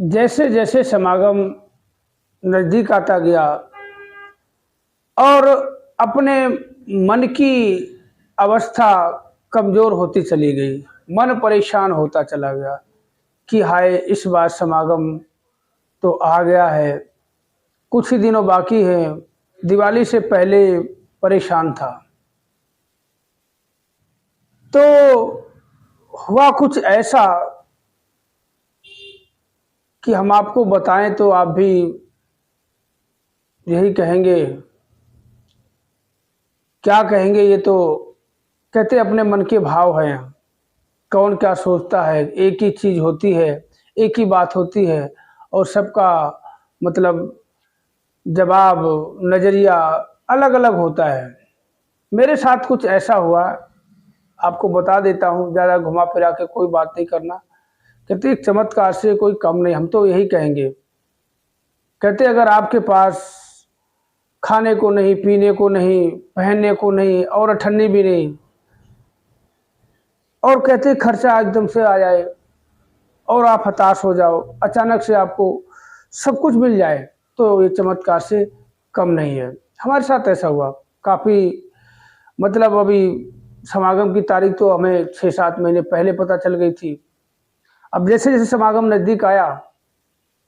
जैसे जैसे समागम नज़दीक आता गया और अपने मन की अवस्था कमज़ोर होती चली गई, मन परेशान होता चला गया कि हाय इस बार समागम तो आ गया है, कुछ ही दिनों बाकी हैं, दिवाली से पहले परेशान था। तो हुआ कुछ ऐसा कि हम आपको बताएं तो आप भी यही कहेंगे, क्या कहेंगे, ये तो कहते अपने मन के भाव हैं, कौन क्या सोचता है, एक ही चीज़ होती है, एक ही बात होती है और सबका मतलब जवाब, नज़रिया अलग अलग होता है। मेरे साथ कुछ ऐसा हुआ, आपको बता देता हूँ, ज़्यादा घुमा फिरा के कोई बात नहीं करना। कहते एक चमत्कार से कोई कम नहीं, हम तो यही कहेंगे। कहते अगर आपके पास खाने को नहीं, पीने को नहीं, पहनने को नहीं और अठन्नी भी नहीं, और कहते खर्चा एकदम से आ जाए और आप हताश हो जाओ, अचानक से आपको सब कुछ मिल जाए, तो ये चमत्कार से कम नहीं है। हमारे साथ ऐसा हुआ काफ़ी, मतलब अभी समागम की तारीख तो हमें 6-7 महीने पहले पता चल गई थी। अब जैसे जैसे समागम नज़दीक आया,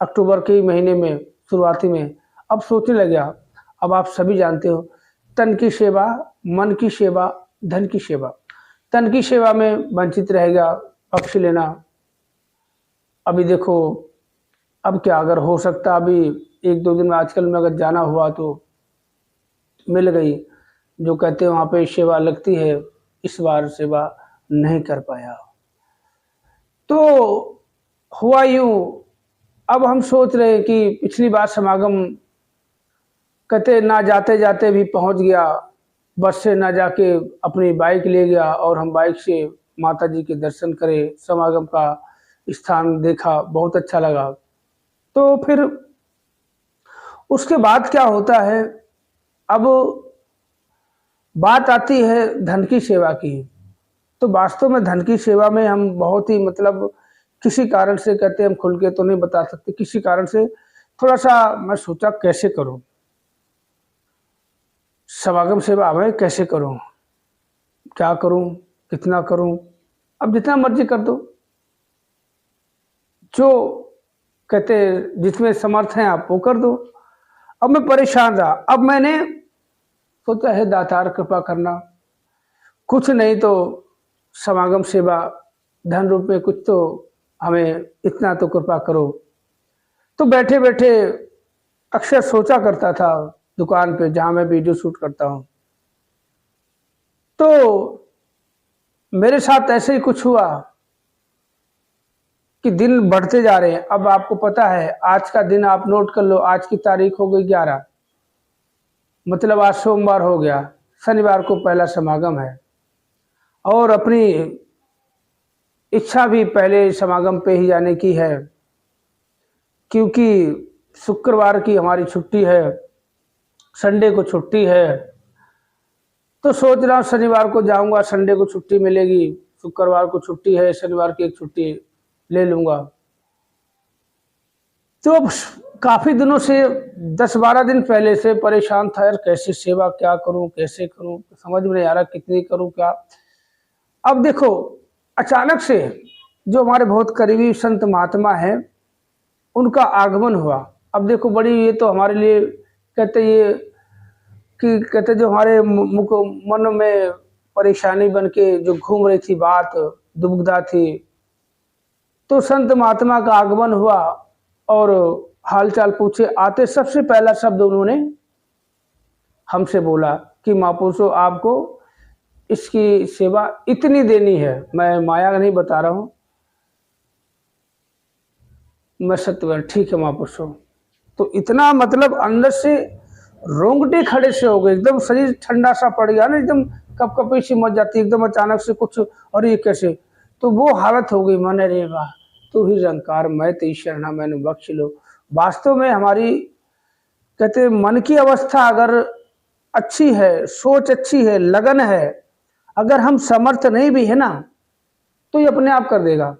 अक्टूबर के महीने में शुरुआती में, अब सोचने लग गया, अब आप सभी जानते हो, तन की सेवा, मन की सेवा, धन की सेवा। तन की सेवा में वंचित रहेगा, पक्ष लेना। अभी देखो, अब क्या अगर हो सकता, अभी 1-2 दिन में आजकल में अगर जाना हुआ तो मिल गई, जो कहते हैं वहाँ पे सेवा लगती है, इस बार सेवा नहीं कर पाया। तो हुआ यूँ, अब हम सोच रहे हैं कि पिछली बार समागम कहते ना जाते जाते भी पहुँच गया, बस से ना जाके अपनी बाइक ले गया और हम बाइक से माता जी के दर्शन करे, समागम का स्थान देखा, बहुत अच्छा लगा। तो फिर उसके बाद क्या होता है, अब बात आती है धन की सेवा की। तो वास्तव में धन की सेवा में हम बहुत ही मतलब किसी कारण से, कहते हम खुल के तो नहीं बता सकते, किसी कारण से थोड़ा सा मैं सोचा कैसे करूं समागम सेवा, मैं कैसे करूं, क्या करूं, कितना करूं। अब जितना मर्जी कर दो, जो कहते जिसमें समर्थ हैं आप वो कर दो। अब मैं परेशान रहा, अब मैंने सोचा है दातार कृपा करना, कुछ नहीं तो समागम सेवा धन रूप में कुछ तो हमें इतना तो कृपा करो। तो बैठे बैठे अक्सर सोचा करता था दुकान पे जहाँ मैं वीडियो शूट करता हूँ, तो मेरे साथ ऐसे ही कुछ हुआ कि दिन बढ़ते जा रहे हैं। अब आपको पता है, आज का दिन आप नोट कर लो, आज की तारीख हो गई 11, मतलब आज सोमवार हो गया, शनिवार को पहला समागम है और अपनी इच्छा भी पहले समागम पे ही जाने की है, क्योंकि शुक्रवार की हमारी छुट्टी है, संडे को छुट्टी है। तो सोच रहा हूँ शनिवार को जाऊंगा, संडे को छुट्टी मिलेगी, शुक्रवार को छुट्टी है, शनिवार की एक छुट्टी ले लूंगा। तो अब काफ़ी दिनों से 10-12 दिन पहले से परेशान था यार, कैसे सेवा, क्या करूं, कैसे करूं, समझ में नहीं आ रहा कितनी करूं क्या। अब देखो, अचानक से जो हमारे बहुत करीबी संत महात्मा हैं, उनका आगमन हुआ। अब देखो बड़ी, ये तो हमारे लिए कहते ये कि कहते जो हमारे मुख मन में परेशानी बन के जो घूम रही थी बात, दुविधा थी, तो संत महात्मा का आगमन हुआ और हालचाल पूछे। आते सबसे पहला शब्द उन्होंने हमसे बोला कि महापुरुषों आपको इसकी सेवा इतनी देनी है, मैं माया नहीं बता रहा हूँ, मैं सत्य, ठीक है महापुरुषों। तो इतना मतलब अंदर से रोंगटे खड़े से हो गए, एकदम शरीर ठंडा सा पड़ गया ना, एकदम कपकपी सी मच जाती, एकदम अचानक से कुछ, और ये कैसे, तो वो हालत हो गई। मन रे वाह, तू ही रंकार, मैं तेरी शरणा, मैंने बख्श लो। वास्तव में हमारी कहते मन की अवस्था अगर अच्छी है, सोच अच्छी है, लगन है, अगर हम समर्थ नहीं भी है ना, तो ये अपने आप कर देगा।